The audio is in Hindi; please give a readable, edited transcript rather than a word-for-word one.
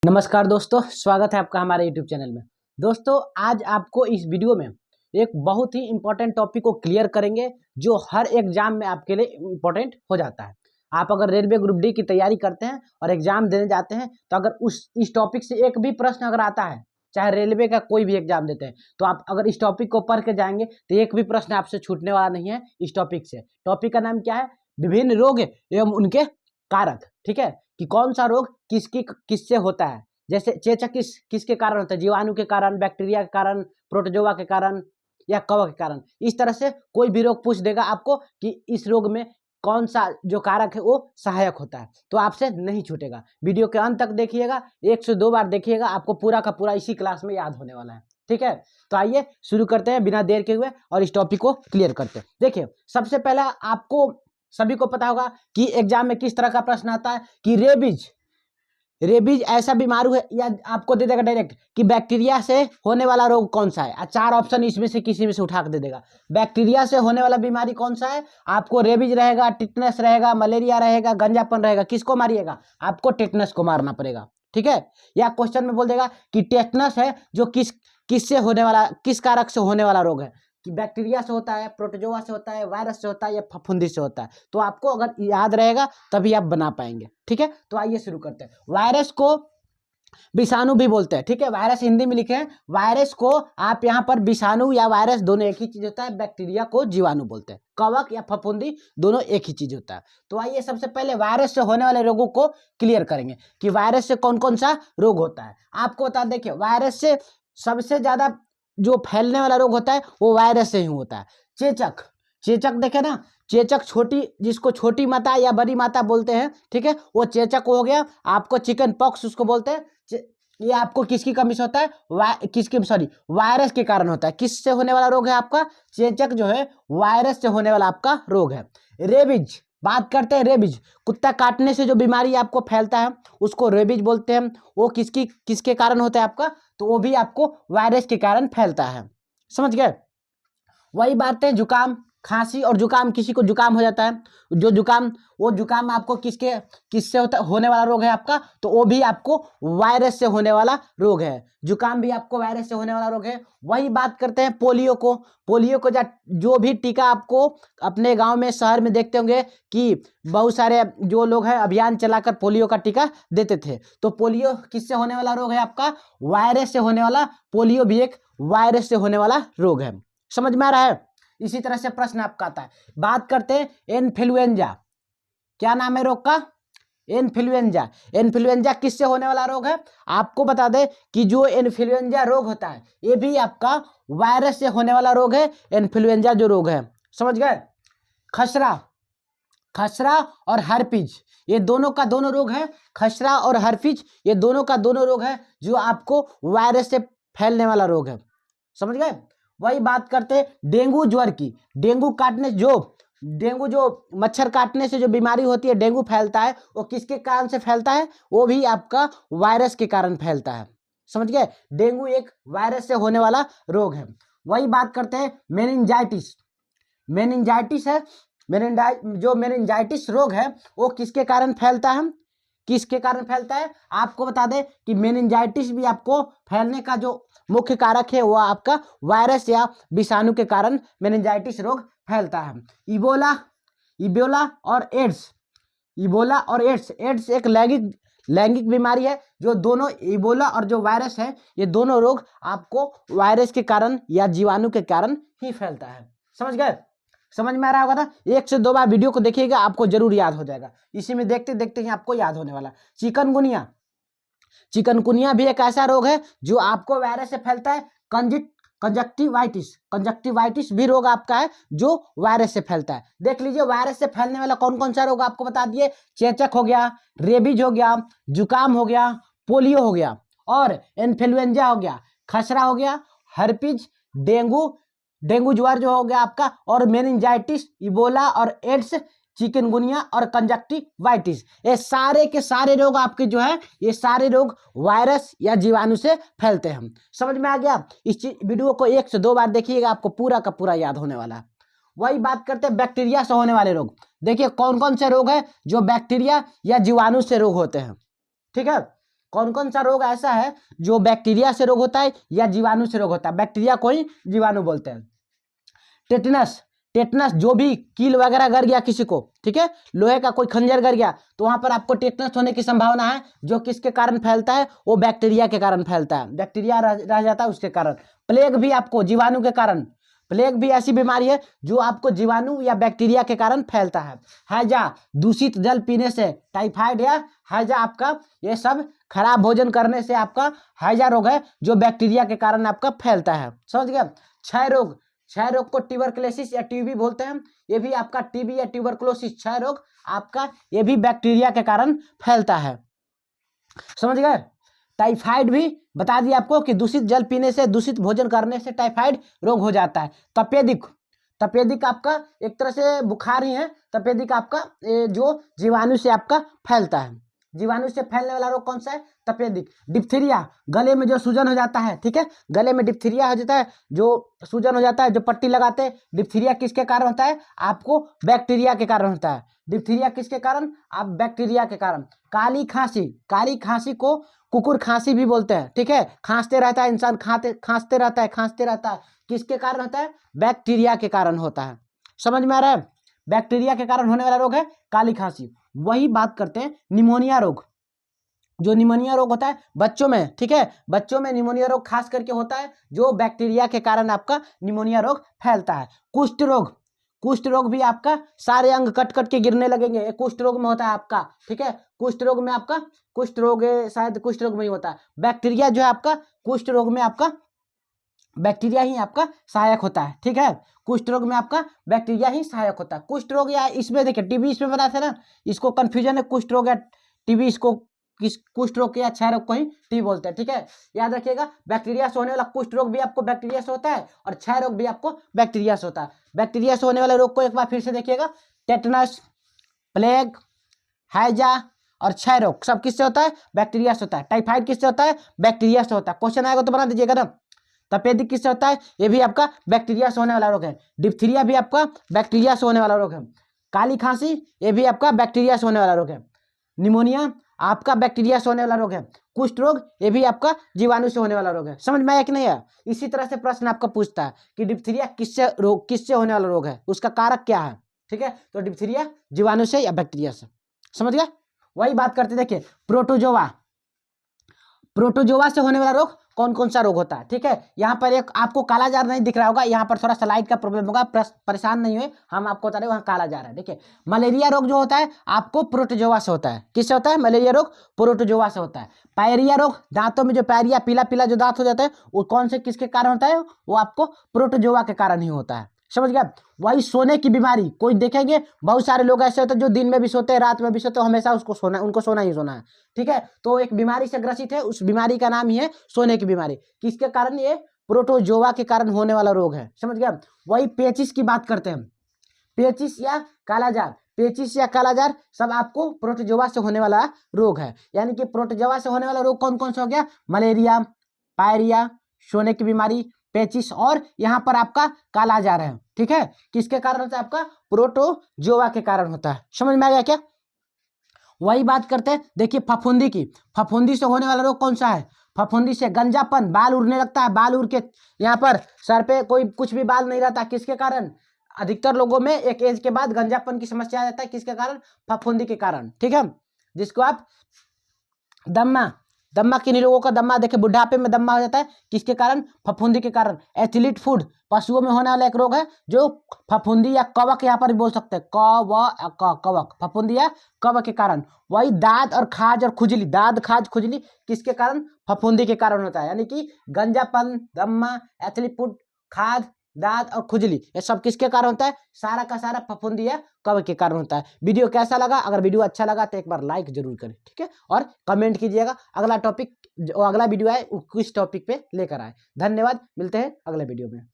नमस्कार दोस्तों, स्वागत है आपका हमारे YouTube चैनल में। दोस्तों, आज आपको इस वीडियो में एक बहुत ही इम्पोर्टेंट टॉपिक को क्लियर करेंगे जो हर एग्जाम में आपके लिए इम्पोर्टेंट हो जाता है। आप अगर रेलवे ग्रुप डी की तैयारी करते हैं और एग्जाम देने जाते हैं तो अगर इस टॉपिक से एक भी प्रश्न अगर आता है, चाहे रेलवे का कोई भी एग्जाम देते हैं, तो आप अगर इस टॉपिक को पढ़ के जाएंगे तो एक भी प्रश्न आपसे छूटने वाला नहीं है इस टॉपिक से। टॉपिक का नाम क्या है? विभिन्न रोग एवं उनके कारक। ठीक है, कि कौन सा रोग किससे होता है। जैसे चेचक किसके कारण होता है? जीवाणु के कारण, बैक्टीरिया के कारण, प्रोटोजोआ के कारण या कवक के कारण। इस तरह से कोई भी रोग पूछ देगा आपको कि इस रोग में कौन सा जो कारक है वो सहायक होता है, तो आपसे नहीं छूटेगा। वीडियो के अंत तक देखिएगा, 1 से 2 बार देखिएगा, आपको पूरा का पूरा इसी क्लास में याद होने वाला है। ठीक है, तो आइए शुरू करते हैं बिना देर के हुए और इस टॉपिक को क्लियर करते हैं। देखिए, सबसे पहला आपको सभी को पता होगा कि एग्जाम में किस तरह का प्रश्न आता है कि रेबीज ऐसा बीमारू है, या आपको दे देगा डायरेक्ट कि बैक्टीरिया से होने वाला रोग कौन सा है। 4 ऑप्शन इसमें से किसी में से उठा के दे देगा। बैक्टीरिया से होने वाला बीमारी कौन सा है? आपको रेबीज रहेगा, टिटनस रहेगा, मलेरिया रहेगा, गंजापन रहेगा। किसको मारिएगा? आपको टिटनस को मारना पड़ेगा। ठीक है, या क्वेश्चन में बोल देगा कि टिटनस है जो किससे होने वाला, किस कारक से होने वाला रोग है, कि बैक्टीरिया से होता है, प्रोटोजोआ से होता है, वायरस से होता है या फफूंदी से होता है। तो आपको अगर याद रहेगा तभी आप बना पाएंगे। ठीक है, तो आइए शुरू करते हैं। वायरस को विषाणु भी बोलते हैं। ठीक है, वायरस हिंदी में लिखे हैं, वायरस को आप यहाँ पर विषाणु या वायरस दोनों एक ही चीज होता है। बैक्टीरिया को जीवाणु बोलते हैं। कवक या फफूंदी दोनों एक ही चीज होता है। तो आइए सबसे पहले वायरस से होने वाले रोगों को क्लियर करेंगे कि वायरस से कौन कौन सा रोग होता है। आपको बता, देखिए, वायरस से सबसे ज्यादा जो फैलने वाला रोग होता है वो वायरस से ही होता है। चेचक देखे ना, चेचक जिसको छोटी माता या बड़ी माता बोलते हैं, ठीक है, वो चेचक हो गया। आपको चिकन पॉक्स उसको बोलते हैं। ये आपको किसकी कमी से होता है? वायरस के कारण होता है। किससे होने वाला रोग है आपका? चेचक जो है वायरस से होने वाला आपका रोग है। रेबीज, बात करते हैं रेबीज। कुत्ता काटने से जो बीमारी आपको फैलता है उसको रेबीज बोलते हैं। वो किसके कारण होता है आपका? तो वो भी आपको वायरस के कारण फैलता है। समझ गए? वही बात है, जुकाम, खांसी और जुकाम। किसी को जुकाम हो जाता है, वो जुकाम आपको किससे होने वाला रोग है आपका? तो वो भी आपको वायरस से होने वाला रोग है। जुकाम भी आपको वायरस से होने वाला रोग है। वही बात करते हैं पोलियो को जो भी टीका आपको अपने गांव में, शहर में देखते होंगे कि बहुत सारे जो लोग हैं अभियान चलाकर पोलियो का टीका देते थे। तो पोलियो किससे होने वाला रोग है आपका? वायरस से होने वाला। पोलियो भी एक वायरस से होने वाला रोग है। समझ में आ रहा है? इसी तरह से प्रश्न आपका आता है। बात करते हैं इन्फ्लुएंजा। क्या नाम है रोग का? इन्फ्लुएंजा किससे होने वाला रोग है? आपको बता दें कि जो इन्फ्लुएंजा रोग होता है ये भी आपका वायरस से होने वाला रोग है। इन्फ्लुएंजा जो रोग है, समझ गए? खसरा और हर्पीज, ये दोनों का दोनों रोग है। खसरा और हर्पीज ये दोनों का दोनों रोग है जो आपको वायरस से फैलने वाला रोग है। समझ गए? वही बात करते हैं डेंगू ज्वर की। डेंगू जो मच्छर काटने से जो बीमारी होती है, डेंगू फैलता है, वो किसके कारण से फैलता है? वो भी आपका वायरस के कारण फैलता है। समझ गए? डेंगू एक वायरस से होने वाला रोग है। वही बात करते हैं मेनिंजाइटिस है। मेनिंजाइटिस रोग है वो किसके कारण फैलता है? आपको बता दें कि मेनिंजाइटिस भी आपको फैलने का जो मुख्य कारक है वो आपका वायरस या विषाणु के कारण मेनिंजाइटिस रोग फैलता है। इबोला और एड्स एक लैंगिक बीमारी है। जो दोनों इबोला और जो वायरस है, ये दोनों रोग आपको वायरस के कारण या जीवाणु के कारण ही फैलता है। समझ गए? समझ में आ रहा होगा ना? 1 से 2 बार वीडियो को देखिएगा, आपको जरूर याद हो जाएगा। इसी में देखते देखते ही आपको याद होने वाला। चिकनगुनिया भी एक ऐसा रोग है जो आपको वायरस से फैलता है। कंजक्टिवाइटिस भी रोग आपका है जो वायरस से फैलता है। देख लीजिए, वायरस से फैलने वाला कौन कौन सा रोग आपको बता दिए। चेचक हो गया, रेबीज हो गया, जुकाम हो गया, पोलियो हो गया और इन्फ्लुएंजा हो गया, खसरा हो गया, हर्पीज, डेंगू ज्वर जो हो गया आपका, और मेनिंजाइटिस, इबोला और एड्स, चिकनगुनिया और कंजक्टिवाइटिस। ये सारे के सारे रोग आपके जो है, ये सारे रोग वायरस या जीवाणु से फैलते हैं। समझ में आ गया? इस वीडियो को 1 से 2 बार देखिएगा, आपको पूरा का पूरा याद होने वाला है। वही बात करते हैं बैक्टीरिया से होने वाले रोग। देखिए कौन कौन से रोग है जो बैक्टीरिया या जीवाणु से रोग होते हैं। ठीक है, कौन कौन सा रोग ऐसा है जो बैक्टीरिया से रोग होता है या जीवाणु से रोग होता है? बैक्टीरिया को ही जीवाणु बोलते हैं। टेटनस, टेटनस जो भी कील वगैरह गर गया किसी को, ठीक है, लोहे का कोई खंजर गर गया तो वहां पर आपको टेटनस होने की संभावना है, जो किसके कारण फैलता है? वो बैक्टीरिया के कारण फैलता है, बैक्टीरिया रह जाता है उसके कारण। प्लेग भी आपको जीवाणु के कारण, प्लेग भी ऐसी बीमारी है जो आपको जीवाणु या बैक्टीरिया के कारण फैलता है। हैजा, दूषित जल पीने से, टाइफाइड या हैजा आपका, ये सब खराब भोजन करने से आपका हैजा रोग है जो बैक्टीरिया के कारण आपका फैलता है। समझ गया? क्षय रोग, क्षय रोग को ट्यूबरकुलोसिस या टीबी बोलते हैं, ये भी आपका टीबी या ट्यूबरकुलोसिस क्षय रोग आपका, ये भी बैक्टीरिया के कारण फैलता है। समझ गए? टाइफाइड भी बता दिया आपको कि दूषित जल पीने से, दूषित भोजन करने से टाइफाइड रोग हो जाता है। तपेदिक, तपेदिक आपका एक तरह से बुखार ही है, तपेदिक आपका जो जीवाणु से आपका फैलता है। जीवाणु से फैलने वाला रोग कौन सा है? तपेदिक। डिप्थीरिया, गले में जो सूजन हो जाता है, ठीक है, गले में डिप्थीरिया हो जाता है, जो सूजन हो जाता है, जो पट्टी लगाते हैं, डिप्थीरिया किसके कारण होता है? आपको बैक्टीरिया के कारण होता है। डिप्थीरिया किसके कारण? आप बैक्टीरिया के कारण। काली खांसी, काली खांसी को कुकुर खांसी भी बोलते हैं, ठीक है, खांसते रहता है इंसान, खांसते रहता है, खांसते रहता है, किसके कारण होता है? बैक्टीरिया के कारण होता है। समझ में आ रहा है? बैक्टीरिया के कारण होने वाला रोग है काली खांसी। वही बात करते हैं निमोनिया रोग, जो निमोनिया रोग होता है बच्चों में, ठीक है, बच्चों में निमोनिया रोग खास करके होता है जो बैक्टीरिया के कारण आपका निमोनिया रोग फैलता है। कुष्ठ रोग, कुष्ठ रोग भी आपका सारे अंग कट कट के गिरने लगेंगे, ये कुष्ठ रोग में होता है आपका, ठीक है, कुष्ठ रोग में आपका, कुष्ठ रोग शायद कुष्ठ रोग में ही होता है। बैक्टीरिया जो है आपका कुष्ठ रोग में आपका बैक्टीरिया ही आपका सहायक होता है, ठीक है, कुष्ठ रोग में आपका बैक्टीरिया ही सहायक होता है। कुष्ठ रोग या इसमें देखिए टीबी इसमें बना था ना, इसको कंफ्यूजन है, कुष्ठ रोग या टीबी, इसको किस कुष्ठ रोग या क्षय रोग को ही टीबी बोलते हैं, ठीक है, याद रखिएगा। बैक्टीरिया से होने वाला कुष्ठ रोग भी आपको बैक्टीरिया से होता है और क्षय रोग भी आपको बैक्टीरिया से होता है। बैक्टीरिया से होने वाले रोग को एक बार फिर से देखिएगा, टेटनस, प्लेग, हैजा और क्षय रोग सब किससे होता है? बैक्टीरिया से होता है। टाइफाइड किससे होता है? बैक्टीरिया से होता है। क्वेश्चन आएगा तो बना दीजिएगा ना। तपेदिक किससे होता है? ये भी आपका बैक्टीरिया से होने वाला रोग है। डिप्थीरिया भी आपका बैक्टीरिया से होने वाला रोग है। काली खांसी ये भी आपका बैक्टीरिया से होने वाला रोग है। निमोनिया आपका बैक्टीरिया से होने वाला रोग है। कुष्ठ रोग ये भी आपका जीवाणु से होने वाला रोग है। समझ में आया कि नहीं है? इसी तरह से प्रश्न आपका पूछता है कि डिप्थीरिया किससे होने वाला रोग है, उसका कारक क्या है, ठीक है, तो डिप्थीरिया जीवाणु से या बैक्टीरिया से। समझ गया? वही बात करते देखिए, प्रोटोजोआ, प्रोटोजोआ से होने वाला रोग कौन कौन सा रोग होता है, ठीक है, यहाँ पर एक आपको काला जार नहीं दिख रहा होगा, यहाँ पर थोड़ा स्लाइड का प्रॉब्लम होगा, परेशान नहीं हुए, हम आपको बता रहे हैं वहाँ काला जार है। देखिए मलेरिया रोग जो होता है आपको प्रोटोजोआ से होता है। किससे होता है? मलेरिया रोग प्रोटोजोआ से होता है। पायरिया रोग, दांतों में जो पायरिया पीला पीला जो दांत हो जाता है वो कौन से किसके कारण होता है? वो आपको प्रोटोजोआ के कारण ही होता है। समझ गया? वही सोने की बीमारी, कोई देखेंगे बहुत सारे लोग ऐसे होते हैं जो दिन में भी सोते हैं, रात में भी सोते हैं, हमेशा उसको सोना, उनको सोना ही सोना है, ठीक है, तो एक बीमारी से ग्रसित है, उस बीमारी का नाम ही है सोने की बीमारी। किसके कारण? ये प्रोटोजोआ के कारण होने वाला रोग है। समझ गया? वही पेचिस की बात करते हैं, पेचिस या कालाजार, पेचिस या कालाजार सब आपको प्रोटोजोआ से होने वाला रोग है। यानी कि प्रोटोजोआ से होने वाला रोग कौन कौन सा हो गया? मलेरिया, पायरिया, सोने की बीमारी, पेचिस और यहाँ पर आपका कालाजार है, ठीक है, किसके कारण होता है? आपका प्रोटोजोआ के कारण होता है। समझ में आ गया क्या? वही बात करते हैं देखिए फफूंदी की, फफूंदी से होने वाला रोग कौन सा है? फफूंदी से गंजापन, बाल उड़ने लगता है, बाल उड़ के यहाँ पर सर पे कोई कुछ भी बाल नहीं रहता, किसके कारण? अधिकतर लोगों में एक एज के बाद गंजापन की समस्या आ जाता है, किसके कारण? फफूंदी के कारण, ठीक है, जिसको आप दम्मा, दम्मा किन्हीं लोगों का दम्मा देखे बुढ़ापे में दम्मा हो जाता है, किसके कारण? फफूंदी के कारण। एथलीट फूड, पशुओं में होने वाला एक रोग है जो फफूंदी या कवक, यहाँ पर भी बोल सकते हैं कवक, फफूंदी या कवक के कारण। वही दाद और खाज और खुजली, दाद खाज खुजली किसके कारण? फफूंदी के कारण होता है। यानी कि गंजापन, दम्मा, एथलीट फूड, खाद, दांत और खुजली ये सब किसके कारण होता है? सारा का सारा फफूंदी या कवक के कारण होता है। वीडियो कैसा लगा? अगर वीडियो अच्छा लगा तो एक बार लाइक जरूर करें, ठीक है, और कमेंट कीजिएगा अगला टॉपिक जो अगला वीडियो आए किस टॉपिक पे लेकर आए। धन्यवाद, मिलते हैं अगले वीडियो में।